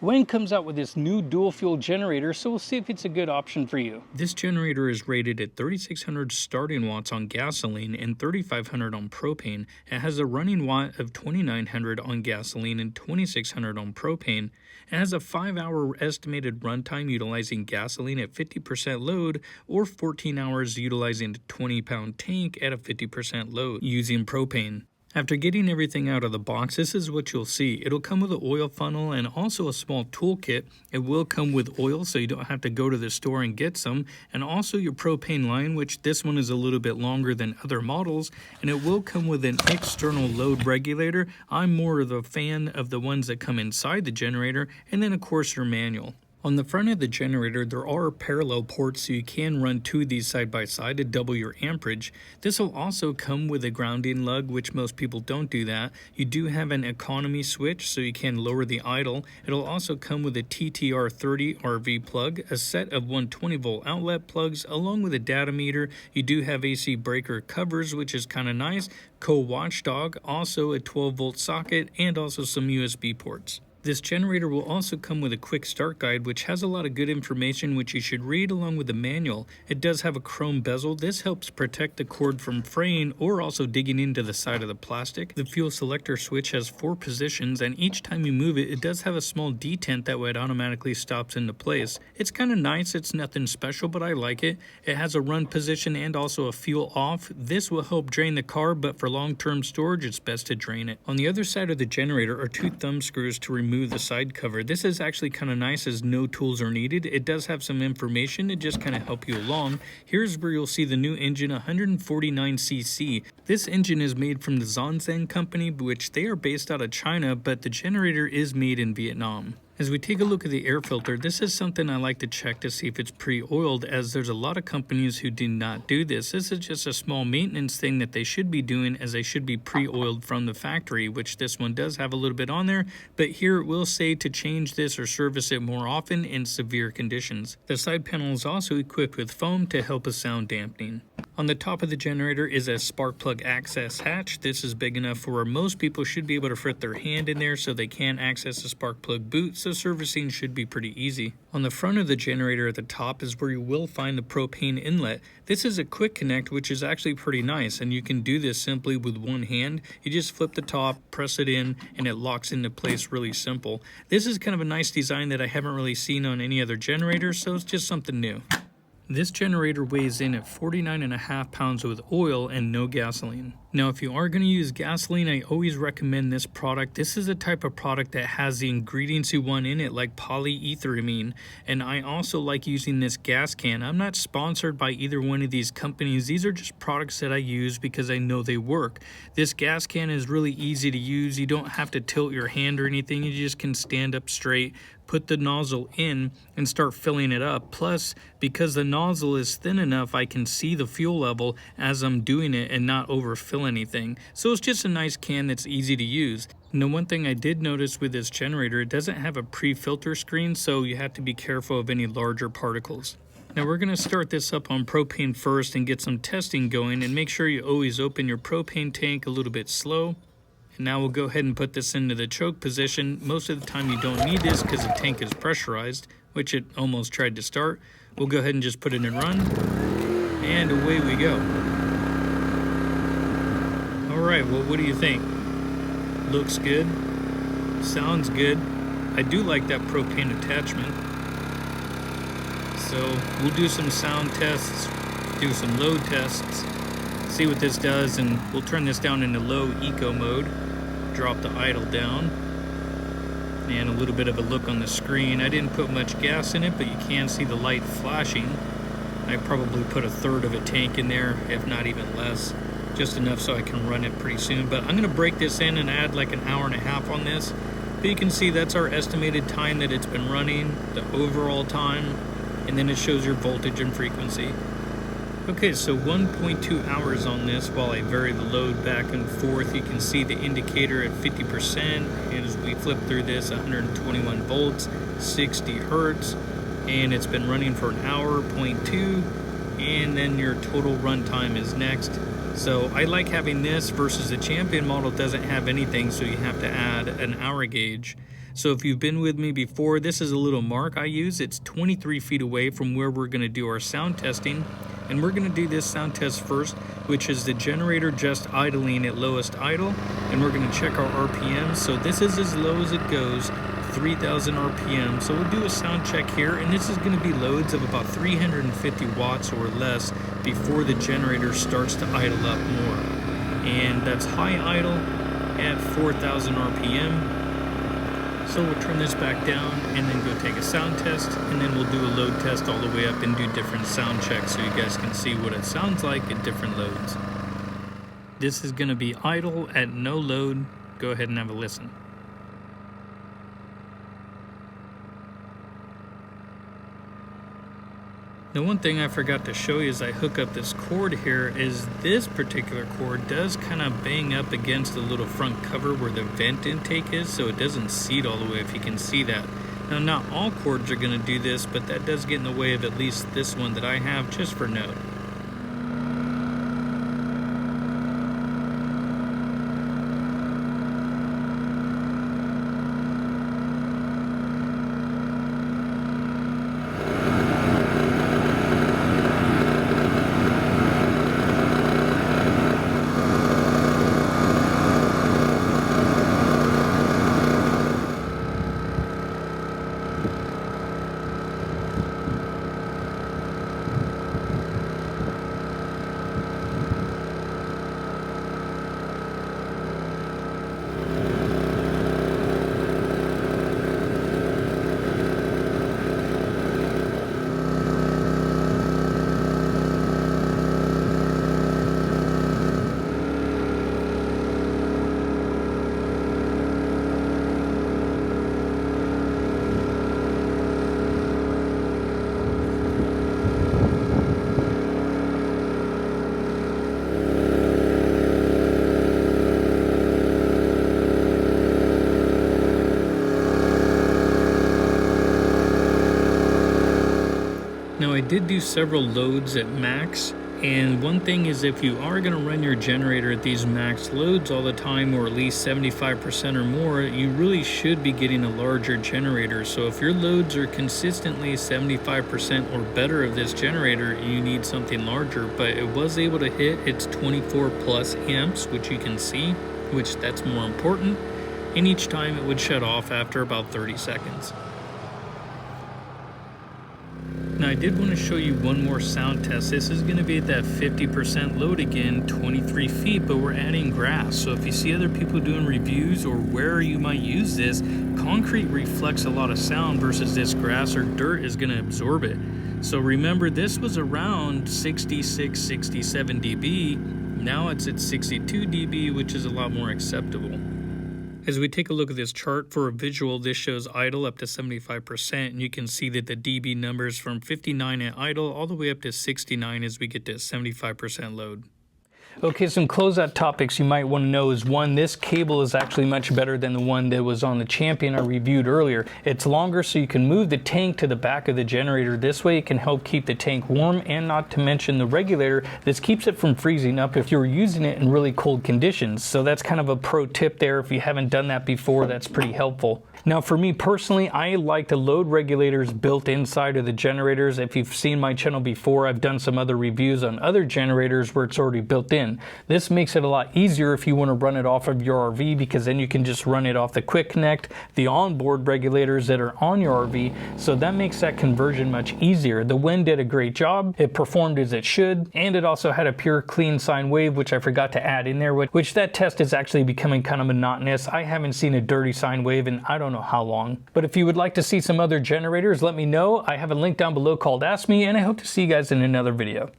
WEN comes out with this new dual fuel generator, so we'll see if it's a good option for you. This generator is rated at 3600 starting watts on gasoline and 3500 on propane. It has a running watt of 2900 on gasoline and 2600 on propane. It has a 5-hour estimated runtime utilizing gasoline at 50% load, or 14 hours utilizing a 20-pound tank at a 50% load using propane. After getting everything out of the box, this is what you'll see. It'll come with an oil funnel and also a small toolkit. It will come with oil, so you don't have to go to the store and get some, and also your propane line, which this one is a little bit longer than other models, and it will come with an external load regulator. I'm more of a fan of the ones that come inside the generator, and then of course your manual. On the front of the generator, there are parallel ports, so you can run two of these side by side to double your amperage. This will also come with a grounding lug, which most people don't do that. You do have an economy switch, so you can lower the idle. It'll also come with a TTR30 RV plug, a set of 120 volt outlet plugs, along with a data meter. You do have AC breaker covers, which is kind of nice. Co-watchdog, also a 12 volt socket, and also some USB ports. This generator will also come with a quick start guide, which has a lot of good information which you should read along with the manual. It does have a chrome bezel. This helps protect the cord from fraying or also digging into the side of the plastic. The fuel selector switch has 4 positions, and each time you move it, it does have a small detent, that way it automatically stops into place. It's kind of nice. It's nothing special, but I like it. It has a run position and also a fuel off. This will help drain the car, but for long-term storage, it's best to drain it. On the other side of the generator are 2 thumb screws to remove the side cover. This is actually kind of nice, as no tools are needed. It does have some information to just kind of help you along. Here's where you'll see the new engine, 149cc. This engine is made from the Zonzan company, which they are based out of China, but the generator is made in Vietnam. As we take a look at the air filter, this is something I like to check to see if it's pre-oiled, as there's a lot of companies who do not do this. This is just a small maintenance thing that they should be doing, as they should be pre-oiled from the factory, which this one does have a little bit on there, but here it will say to change this or service it more often in severe conditions. The side panel is also equipped with foam to help with sound dampening. On the top of the generator is a spark plug access hatch. This is big enough for where most people should be able to fit their hand in there so they can access the spark plug boot, so servicing should be pretty easy. On the front of the generator at the top is where you will find the propane inlet. This is a quick connect, which is actually pretty nice, and you can do this simply with one hand. You just flip the top, press it in, and it locks into place really simple. This is kind of a nice design that I haven't really seen on any other generator, so it's just something new. This generator weighs in at 49.5 pounds with oil and no gasoline. Now, if you are going to use gasoline, I always recommend this product. This is a type of product that has the ingredients you want in it, like polyetheramine, and I also like using this gas can. I'm not sponsored by either one of these companies. These are just products that I use because I know they work. This gas can is really easy to use. You don't have to tilt your hand or anything. You just can stand up straight, put the nozzle in, and start filling it up. Plus, because the nozzle is thin enough, I can see the fuel level as I'm doing it and not overfill anything. So it's just a nice can that's easy to use. Now, one thing I did notice with this generator, it doesn't have a pre-filter screen, so you have to be careful of any larger particles. Now, we're going to start this up on propane first and get some testing going, and make sure you always open your propane tank a little bit slow. And now we'll go ahead and put this into the choke position. Most of the time you don't need this because the tank is pressurized, which it almost tried to start. We'll go ahead and just put it in run, and away we go. Alright, well, what do you think? Looks good? Sounds good? I do like that propane attachment. So we'll do some sound tests, do some load tests, see what this does, and we'll turn this down into low eco mode, drop the idle down, and a little bit of a look on the screen. I didn't put much gas in it, but you can see the light flashing. I probably put a third of a tank in there, if not even less, just enough so I can run it pretty soon. But I'm going to break this in and add like an hour and a half on this. But you can see that's our estimated time that it's been running, the overall time, and then it shows your voltage and frequency. Okay, so 1.2 hours on this while I vary the load back and forth. You can see the indicator at 50%, and as we flip through this, 121 volts, 60 hertz, and it's been running for an hour, 0.2, and then your total run time is next. So I like having this versus the Champion model doesn't have anything, so you have to add an hour gauge. So if you've been with me before, this is a little mark I use. It's 23 feet away from where we're going to do our sound testing. And we're going to do this sound test first, which is the generator just idling at lowest idle. And we're going to check our RPM. So this is as low as it goes, 3,000 RPM. So we'll do a sound check here, and this is going to be loads of about 350 watts or less before the generator starts to idle up more. And that's high idle at 4,000 RPM. So we'll turn this back down and then go take a sound test, and then we'll do a load test all the way up and do different sound checks so you guys can see what it sounds like at different loads. This is going to be idle at no load. Go ahead and have a listen. The one thing I forgot to show you as I hook up this cord here is this particular cord does kind of bang up against the little front cover where the vent intake is, so it doesn't seat all the way, if you can see that. Now, not all cords are going to do this, but that does get in the way of at least this one that I have, just for note. Now, I did do several loads at max, and one thing is if you are going to run your generator at these max loads all the time, or at least 75% or more, you really should be getting a larger generator. So if your loads are consistently 75% or better of this generator, you need something larger. But it was able to hit its 24 plus amps, which you can see, which that's more important, and each time it would shut off after about 30 seconds. Now, I did want to show you one more sound test. This is going to be at that 50% load again, 23 feet, but we're adding grass. So if you see other people doing reviews or where you might use this, concrete reflects a lot of sound versus this grass or dirt is going to absorb it. So remember, this was around 66, 67 dB. Now it's at 62 dB, which is a lot more acceptable. As we take a look at this chart for a visual, this shows idle up to 75%, and you can see that the dB numbers from 59 at idle all the way up to 69 as we get to 75% load. Okay, some closeout topics you might want to know is one, this cable is actually much better than the one that was on the Champion I reviewed earlier. It's longer, so you can move the tank to the back of the generator. This way it can help keep the tank warm, and not to mention the regulator, this keeps it from freezing up if you're using it in really cold conditions. So that's kind of a pro tip there. If you haven't done that before, that's pretty helpful. Now, for me personally, I like the load regulators built inside of the generators. If you've seen my channel before, I've done some other reviews on other generators where it's already built in. This makes it a lot easier if you want to run it off of your RV, because then you can just run it off the quick connect, the onboard regulators that are on your RV. So that makes that conversion much easier. The WEN did a great job. It performed as it should, and it also had a pure clean sine wave, which I forgot to add in there, which that test is actually becoming kind of monotonous. I haven't seen a dirty sine wave in I don't know how long. But if you would like to see some other generators, let me know. I have a link down below called Ask Me, and I hope to see you guys in another video.